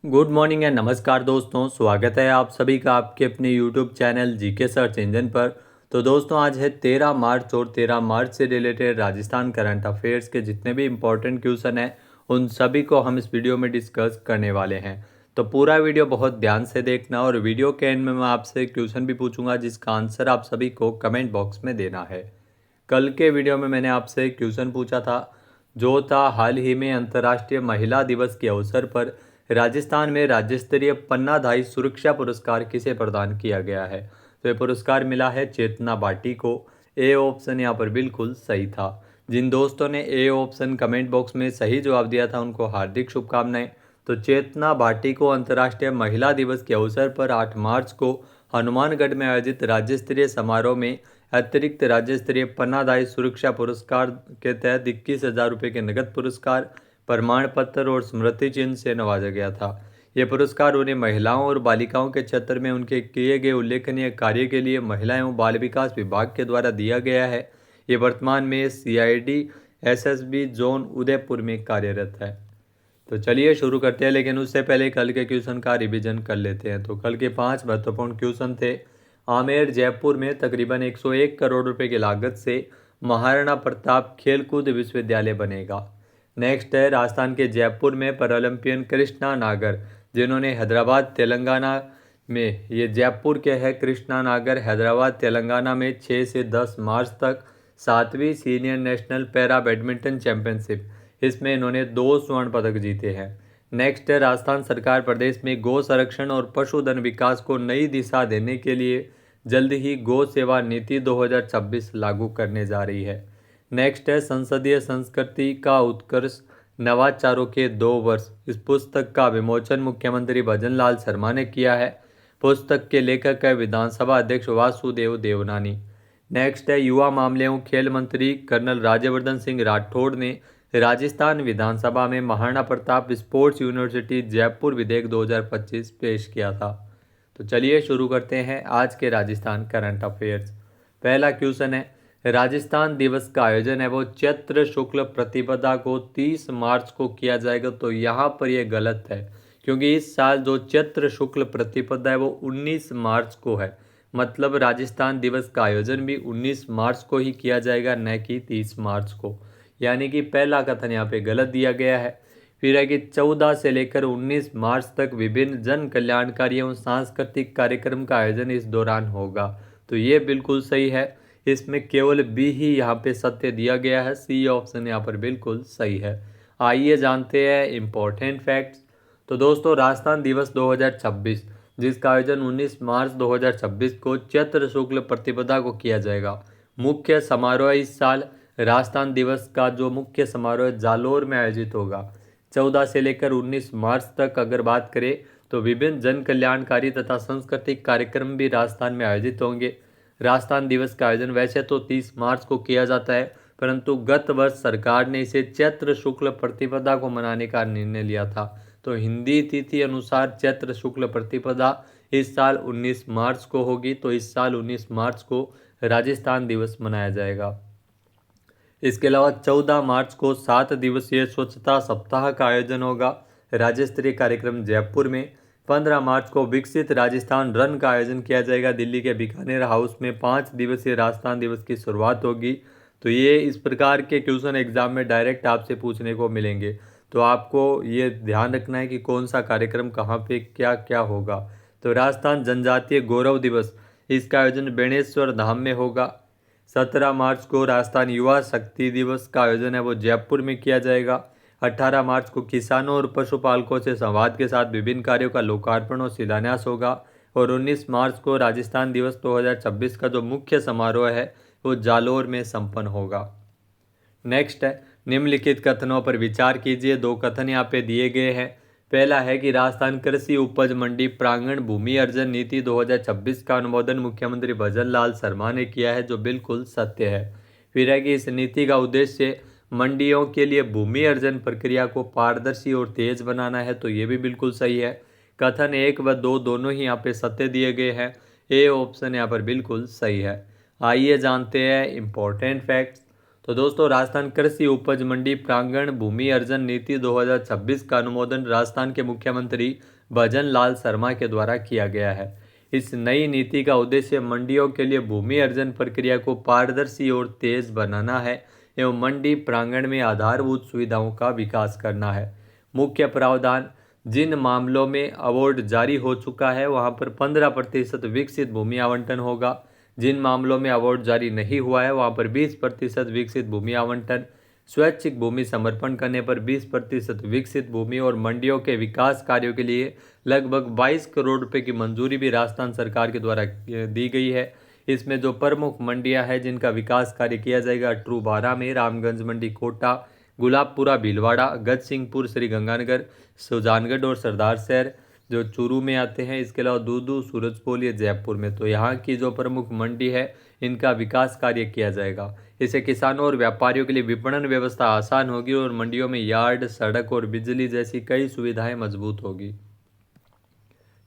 Good morning and नमस्कार दोस्तों, स्वागत है आप सभी का आपके अपने YouTube channel GK search engine पर। तो दोस्तों आज है 13 मार्च और 13 मार्च से रिलेटेड राजस्थान करंट अफेयर्स के जितने भी इम्पोर्टेंट क्वेश्चन हैं उन सभी को हम इस वीडियो में डिस्कस करने वाले हैं। तो पूरा वीडियो बहुत ध्यान से देखना और वीडियो के एंड में मैं आपसे क्वेश्चन भी पूछूंगा जिसका आंसर आप सभी को कमेंट बॉक्स में देना है। कल के वीडियो में मैंने आपसे क्वेश्चन पूछा था जो था हाल ही में अंतर्राष्ट्रीय महिला दिवस के अवसर पर राजस्थान में राज्य स्तरीय पन्नाधाई सुरक्षा पुरस्कार किसे प्रदान किया गया है। तो ये पुरस्कार मिला है चेतना बाटी को। ए ऑप्शन यहाँ पर बिल्कुल सही था। जिन दोस्तों ने ए ऑप्शन कमेंट बॉक्स में सही जवाब दिया था उनको हार्दिक शुभकामनाएं। तो चेतना बाटी को अंतर्राष्ट्रीय महिला दिवस के अवसर पर 8 मार्च को हनुमानगढ़ में आयोजित राज्य स्तरीय समारोह में अतिरिक्त राज्य स्तरीय पन्नाधाई सुरक्षा पुरस्कार के तहत 21,000 रुपये के नगद पुरस्कार, प्रमाण पत्र और स्मृति चिन्ह से नवाजा गया था। ये पुरस्कार उन्हें महिलाओं और बालिकाओं के क्षेत्र में उनके किए गए उल्लेखनीय कार्य के लिए महिला एवं बाल विकास विभाग के द्वारा दिया गया है। ये वर्तमान में CID SSB जोन उदयपुर में कार्यरत है। तो चलिए शुरू करते हैं, लेकिन उससे पहले कल के क्वेश्चन का रिवीजन कर लेते हैं। तो कल के 5 महत्वपूर्ण क्वेश्चन थे। आमेर जयपुर में तकरीबन 101 करोड़ रुपए की लागत से महाराणा प्रताप खेलकूद विश्वविद्यालय बनेगा। नेक्स्ट है राजस्थान के जयपुर में पैरालंपियन कृष्णा नागर जिन्होंने हैदराबाद तेलंगाना में, ये जयपुर के है कृष्णा नागर, हैदराबाद तेलंगाना में 6 से 10 मार्च तक 7वीं senior national para badminton championship, इसमें इन्होंने 2 स्वर्ण पदक जीते हैं। नेक्स्ट है राजस्थान सरकार प्रदेश में गौ संरक्षण और पशुधन विकास को नई दिशा देने के लिए जल्द ही गौ सेवा नीति 2026 लागू करने जा रही है। नेक्स्ट है संसदीय संस्कृति का उत्कर्ष नवाचारों के 2 वर्ष, इस पुस्तक का विमोचन मुख्यमंत्री भजनलाल शर्मा ने किया है। पुस्तक के लेखक है विधानसभा अध्यक्ष वासुदेव देवनानी। नेक्स्ट है युवा मामले एवं खेल मंत्री कर्नल राज्यवर्धन सिंह राठौड़ ने राजस्थान विधानसभा में महाराणा प्रताप स्पोर्ट्स यूनिवर्सिटी जयपुर विधेयक 2025 पेश किया था। तो चलिए शुरू करते हैं आज के राजस्थान करंट अफेयर्स। पहला क्वेश्चन है राजस्थान दिवस का आयोजन है वो चैत्र शुक्ल प्रतिपदा को 30 मार्च को किया जाएगा। तो यहाँ पर यह गलत है क्योंकि इस साल जो चैत्र शुक्ल प्रतिपदा है वो 19 मार्च को है। मतलब राजस्थान दिवस का आयोजन भी 19 मार्च को ही किया जाएगा, न कि 30 मार्च को। यानी कि पहला कथन यहाँ पे गलत दिया गया है। फिर है कि 14 से लेकर 19 मार्च तक विभिन्न जन कल्याणकारी एवं सांस्कृतिक कार्यक्रम का आयोजन इस दौरान होगा। तो ये बिल्कुल सही है। इसमें केवल बी ही यहाँ पे सत्य दिया गया है। सी ऑप्शन यहाँ पर बिल्कुल सही है। आइए जानते हैं इम्पोर्टेंट फैक्ट्स। तो दोस्तों राजस्थान दिवस 2026 जिसका आयोजन 19 मार्च 2026 को चैत्र शुक्ल प्रतिपदा को किया जाएगा। मुख्य समारोह इस साल राजस्थान दिवस का जो मुख्य समारोह जालोर में आयोजित होगा। 14 से लेकर 19 मार्च तक अगर बात करें तो विभिन्न जन कल्याणकारी तथा सांस्कृतिक कार्यक्रम भी राजस्थान में आयोजित होंगे। राजस्थान दिवस का आयोजन वैसे तो 30 मार्च को किया जाता है, परंतु गत वर्ष सरकार ने इसे चैत्र शुक्ल प्रतिपदा को मनाने का निर्णय लिया था। तो हिंदी तिथि अनुसार चैत्र शुक्ल प्रतिपदा इस साल 19 मार्च को होगी। तो इस साल 19 मार्च को राजस्थान दिवस मनाया जाएगा। इसके अलावा 14 मार्च को 7 दिवसीय स्वच्छता सप्ताह का आयोजन होगा राज्य स्तरीय कार्यक्रम जयपुर में। 15 मार्च को विकसित राजस्थान रन का आयोजन किया जाएगा दिल्ली के बीकानेर हाउस में। 5 दिवसीय राजस्थान दिवस की शुरुआत होगी। तो ये इस प्रकार के क्वेश्चन एग्जाम में डायरेक्ट आपसे पूछने को मिलेंगे, तो आपको ये ध्यान रखना है कि कौन सा कार्यक्रम कहाँ पे क्या क्या होगा। तो राजस्थान जनजातीय गौरव दिवस, इसका आयोजन बेणेश्वर धाम में होगा। 17 मार्च को राजस्थान युवा शक्ति दिवस का आयोजन है वो जयपुर में किया जाएगा। 18 मार्च को किसानों और पशुपालकों से संवाद के साथ विभिन्न कार्यों का लोकार्पण और शिलान्यास होगा। और 19 मार्च को राजस्थान दिवस 2026 का जो मुख्य समारोह है वो जालोर में संपन्न होगा। नेक्स्ट है निम्नलिखित कथनों पर विचार कीजिए। 2 कथन यहाँ पे दिए गए हैं। पहला है कि राजस्थान कृषि उपज मंडी प्रांगण भूमि अर्जन नीति 2026 का अनुमोदन मुख्यमंत्री भजनलाल शर्मा ने किया है, जो बिल्कुल सत्य है। फिर है कि इस नीति का उद्देश्य मंडियों के लिए भूमि अर्जन प्रक्रिया को पारदर्शी और तेज बनाना है। तो ये भी बिल्कुल सही है। कथन 1 व 2 दोनों ही यहाँ पे सत्य दिए गए हैं। ए ऑप्शन यहाँ पर बिल्कुल सही है। आइए जानते हैं इम्पोर्टेंट फैक्ट्स। तो दोस्तों राजस्थान कृषि उपज मंडी प्रांगण भूमि अर्जन नीति 2026 का अनुमोदन राजस्थान के मुख्यमंत्री भजन लाल शर्मा के द्वारा किया गया है। इस नई नीति का उद्देश्य मंडियों के लिए भूमि अर्जन प्रक्रिया को पारदर्शी और तेज बनाना है एवं मंडी प्रांगण में आधारभूत सुविधाओं का विकास करना है। मुख्य प्रावधान: जिन मामलों में अवार्ड जारी हो चुका है वहां पर 15% विकसित भूमि आवंटन होगा। जिन मामलों में अवार्ड जारी नहीं हुआ है वहां पर 20% विकसित भूमि आवंटन, स्वैच्छिक भूमि समर्पण करने पर 20% विकसित भूमि और मंडियों के विकास कार्यों के लिए लगभग 22 करोड़ रुपए की मंजूरी भी राजस्थान सरकार के द्वारा दी गई है। इसमें जो प्रमुख मंडियां हैं जिनका विकास कार्य किया जाएगा: अटरू बारा में, रामगंज मंडी कोटा, गुलाबपुरा भीलवाड़ा, गजसिंहपुर श्रीगंगानगर, सुजानगढ़ और सरदार शहर जो चूरू में आते हैं। इसके अलावा दूदू, सूरजपोल, ये जयपुर में। तो यहाँ की जो प्रमुख मंडी है इनका विकास कार्य किया जाएगा। इससे किसानों और व्यापारियों के लिए विपणन व्यवस्था आसान होगी और मंडियों में यार्ड, सड़क और बिजली जैसी कई सुविधाएं मजबूत होगी।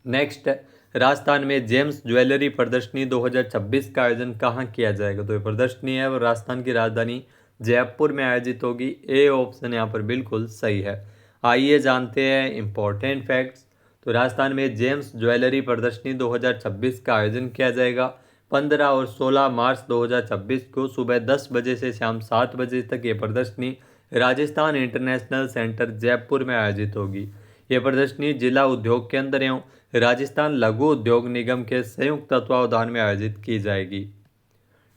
नेक्स्ट, राजस्थान में जेम्स ज्वेलरी प्रदर्शनी 2026 का आयोजन कहाँ किया जाएगा? तो ये प्रदर्शनी है वो राजस्थान की राजधानी जयपुर में आयोजित होगी। ए ऑप्शन यहाँ पर बिल्कुल सही है। आइए जानते हैं इंपॉर्टेंट फैक्ट्स। तो राजस्थान में जेम्स ज्वेलरी प्रदर्शनी 2026 का आयोजन किया जाएगा। 15 और 16 मार्च 2026 को सुबह 10 बजे से शाम 7 बजे तक ये प्रदर्शनी राजस्थान इंटरनेशनल सेंटर जयपुर में आयोजित होगी। ये प्रदर्शनी जिला उद्योग केंद्र एवं राजस्थान लघु उद्योग निगम के संयुक्त तत्वावधान में आयोजित की जाएगी।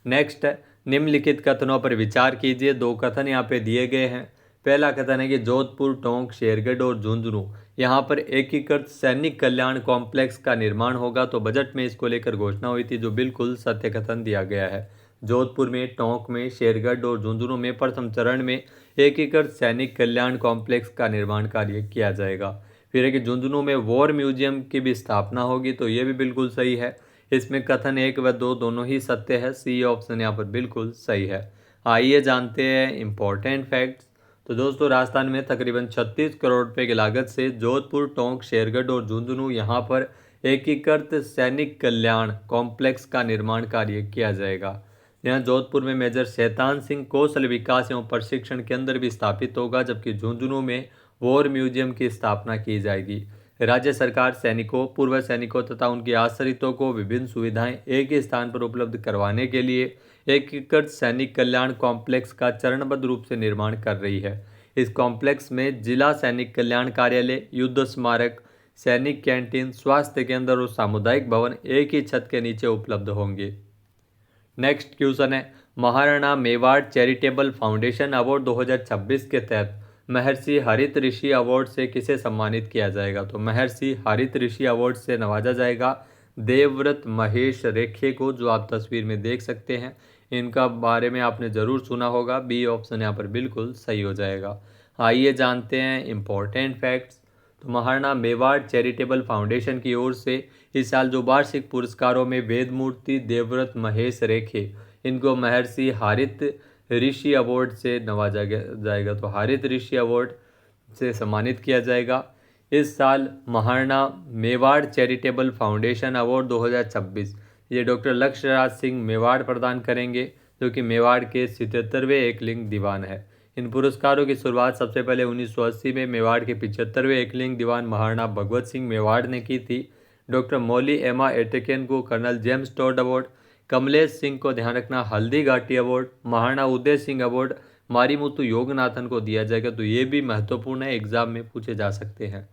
नेक्स्ट, निम्नलिखित कथनों पर विचार कीजिए। 2 कथन यहाँ पे दिए गए हैं। पहला कथन है कि जोधपुर, टोंक, शेरगढ़ और झुंझुनू यहाँ पर एकीकृत सैनिक कल्याण कॉम्प्लेक्स का निर्माण होगा। तो बजट में इसको लेकर घोषणा हुई थी, जो बिल्कुल सत्य कथन दिया गया है। जोधपुर में, टोंक में, शेरगढ़ और झुंझुनू में प्रथम चरण में एकीकृत सैनिक कल्याण कॉम्प्लेक्स का निर्माण कार्य किया जाएगा। फिर है कि झुंझुनू में वॉर म्यूजियम की भी स्थापना होगी। तो ये भी बिल्कुल सही है। इसमें कथन 1 व 2 दोनों ही सत्य है। सी ऑप्शन यहाँ पर बिल्कुल सही है। आइए जानते हैं इंपॉर्टेंट फैक्ट्स। तो दोस्तों राजस्थान में तकरीबन 36 करोड़ रुपए की लागत से जोधपुर, टोंक, शेरगढ़ और झुंझुनू यहाँ पर एकीकृत सैनिक कल्याण कॉम्प्लेक्स का निर्माण कार्य किया जाएगा। यहाँ जोधपुर में मेजर शैतान सिंह कौशल विकास एवं प्रशिक्षण केंद्र भी स्थापित होगा, जबकि झुंझुनू में वॉर म्यूजियम की स्थापना की जाएगी। राज्य सरकार सैनिकों, पूर्व सैनिकों तथा उनके आश्रितों को विभिन्न सुविधाएं एक ही स्थान पर उपलब्ध करवाने के लिए एकीकृत सैनिक कल्याण कॉम्प्लेक्स का चरणबद्ध रूप से निर्माण कर रही है। इस कॉम्प्लेक्स में जिला सैनिक कल्याण कार्यालय, युद्ध स्मारक, सैनिक कैंटीन, स्वास्थ्य केंद्र और सामुदायिक भवन एक ही छत के नीचे उपलब्ध होंगे। नेक्स्ट क्वेश्चन है, Maharana Mewar charitable foundation award 2026 के तहत महर्षि हरित ऋषि अवार्ड से किसे सम्मानित किया जाएगा? तो महर्षि हरित ऋषि अवार्ड से नवाजा जाएगा देवव्रत महेश रेखे को, जो आप तस्वीर में देख सकते हैं। इनका बारे में आपने ज़रूर सुना होगा। बी ऑप्शन यहाँ पर बिल्कुल सही हो जाएगा। आइए जानते हैं इंपॉर्टेंट फैक्ट्स। तो महाराणा मेवाड़ चैरिटेबल फाउंडेशन की ओर से इस साल जो वार्षिक पुरस्कारों में वेदमूर्ति देवव्रत महेश रेखे, इनको महर्षि हरित ऋषि अवार्ड से नवाजा जाएगा। तो हरित ऋषि अवार्ड से सम्मानित किया जाएगा। इस साल Maharana Mewar charitable foundation award 2026 ये डॉक्टर लक्ष्यराज सिंह मेवाड़ प्रदान करेंगे, जो कि मेवाड़ के 77वें एकलिंग दीवान है। इन पुरस्कारों की शुरुआत सबसे पहले 1980 में मेवाड़ के 75वें एकलिंग दीवान महाराणा भगवत सिंह मेवाड़ ने की थी। डॉक्टर मौली एमा एटेकेन को colonel James Tod award, Kamlesh Singh को ध्यान रखना हल्दी घाटी अवार्ड, महाराणा उदय सिंह अवार्ड मारीमुत्तु योगनाथन को दिया जाएगा। तो ये भी महत्वपूर्ण है, एग्जाम में पूछे जा सकते हैं।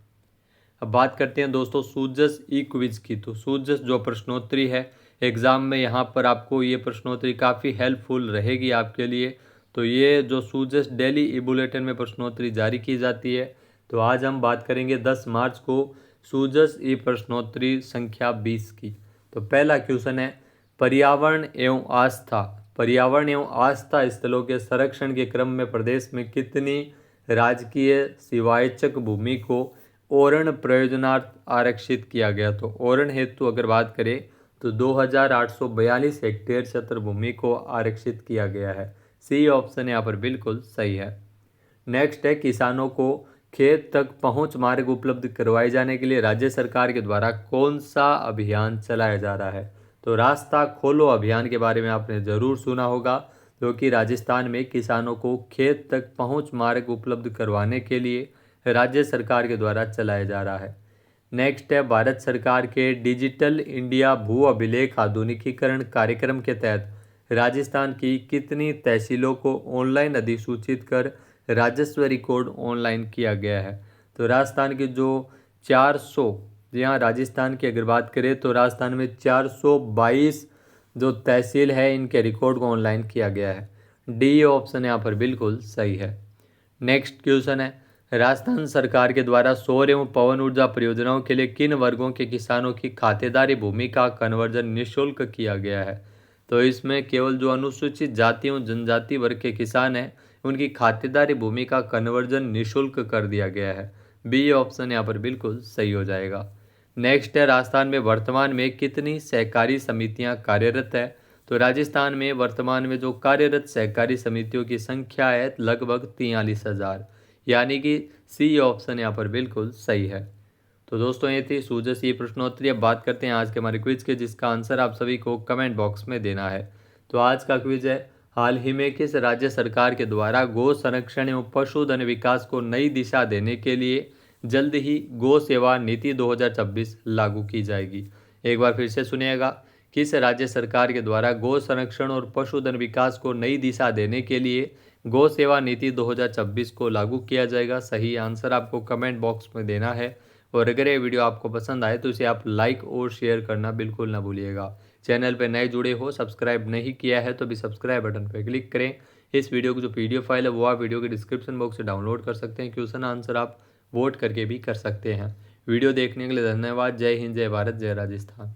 अब बात करते हैं दोस्तों सूजस ई क्विज की। तो सूजस जो प्रश्नोत्तरी है एग्ज़ाम में, यहाँ पर आपको ये प्रश्नोत्तरी काफ़ी हेल्पफुल रहेगी आपके लिए। तो ये जो सूजस डेली ई बुलेटिन में प्रश्नोत्तरी जारी की जाती है। तो आज हम बात करेंगे 10 मार्च को सूजस ई प्रश्नोत्तरी संख्या 20 की। तो पहला क्वेश्चन है, पर्यावरण एवं आस्था स्थलों के संरक्षण के क्रम में प्रदेश में कितनी राजकीय शिवायचक भूमि को ओरण प्रयोजनार्थ आरक्षित किया गया? तो ओरण हेतु अगर बात करें तो 2842 हेक्टेयर क्षेत्र भूमि को आरक्षित किया गया है। सी ऑप्शन यहाँ पर बिल्कुल सही है। नेक्स्ट है, किसानों को खेत तक पहुंच मार्ग उपलब्ध करवाए जाने के लिए राज्य सरकार के द्वारा कौन सा अभियान चलाया जा रहा है? तो रास्ता खोलो अभियान के बारे में आपने ज़रूर सुना होगा, जो कि राजस्थान में किसानों को खेत तक पहुंच मार्ग उपलब्ध करवाने के लिए राज्य सरकार के द्वारा चलाया जा रहा है। नेक्स्ट है, भारत सरकार के डिजिटल इंडिया भू अभिलेख आधुनिकीकरण कार्यक्रम के तहत राजस्थान की कितनी तहसीलों को ऑनलाइन अधिसूचित कर राजस्व रिकॉर्ड ऑनलाइन किया गया है? तो राजस्थान की जो 400, जी हाँ, राजस्थान की अगर बात करें तो राजस्थान में 422 जो तहसील है इनके रिकॉर्ड को ऑनलाइन किया गया है। डी ऑप्शन यहाँ पर बिल्कुल सही है। नेक्स्ट क्वेश्चन है, राजस्थान सरकार के द्वारा सौर एवं पवन ऊर्जा परियोजनाओं के लिए किन वर्गों के किसानों की खातेदारी भूमि का कन्वर्जन निःशुल्क किया गया है? तो इसमें केवल जो अनुसूचित जाति एवं जनजाति वर्ग के किसान हैं उनकी खातेदारी भूमि का कन्वर्जन निःशुल्क कर दिया गया है। बी ऑप्शन यहाँ पर बिल्कुल सही हो जाएगा। नेक्स्ट है, राजस्थान में वर्तमान में कितनी सहकारी समितियां कार्यरत है? तो राजस्थान में वर्तमान में जो कार्यरत सहकारी समितियों की संख्या है लगभग 43,000, यानी कि सी ऑप्शन यहाँ पर बिल्कुल सही है। तो दोस्तों ये थी सूझबूझ प्रश्नोत्तरी। अब बात करते हैं आज के हमारे क्विज के, जिसका आंसर आप सभी को कमेंट बॉक्स में देना है। तो आज का क्विज है, हाल ही में किस राज्य सरकार के द्वारा गौ संरक्षण एवं पशुधन विकास को नई दिशा देने के लिए जल्द ही गौ सेवा नीति 2026 लागू की जाएगी? एक बार फिर से सुनिएगा, किस राज्य सरकार के द्वारा गौ संरक्षण और पशुधन विकास को नई दिशा देने के लिए गौ सेवा नीति 2026 को लागू किया जाएगा? सही आंसर आपको कमेंट बॉक्स में देना है। और अगर ये वीडियो आपको पसंद आए तो इसे आप लाइक और शेयर करना बिल्कुल ना भूलिएगा। चैनल पर नए जुड़े हो, सब्सक्राइब नहीं किया है तो भी सब्सक्राइब बटन पर क्लिक करें। इस वीडियो की जो PDF फाइल है वो आप वीडियो के डिस्क्रिप्शन बॉक्स से डाउनलोड कर सकते हैं। क्वेश्चन आंसर आप वोट करके भी कर सकते हैं। वीडियो देखने के लिए धन्यवाद। जय हिंद, जय भारत, जय राजस्थान।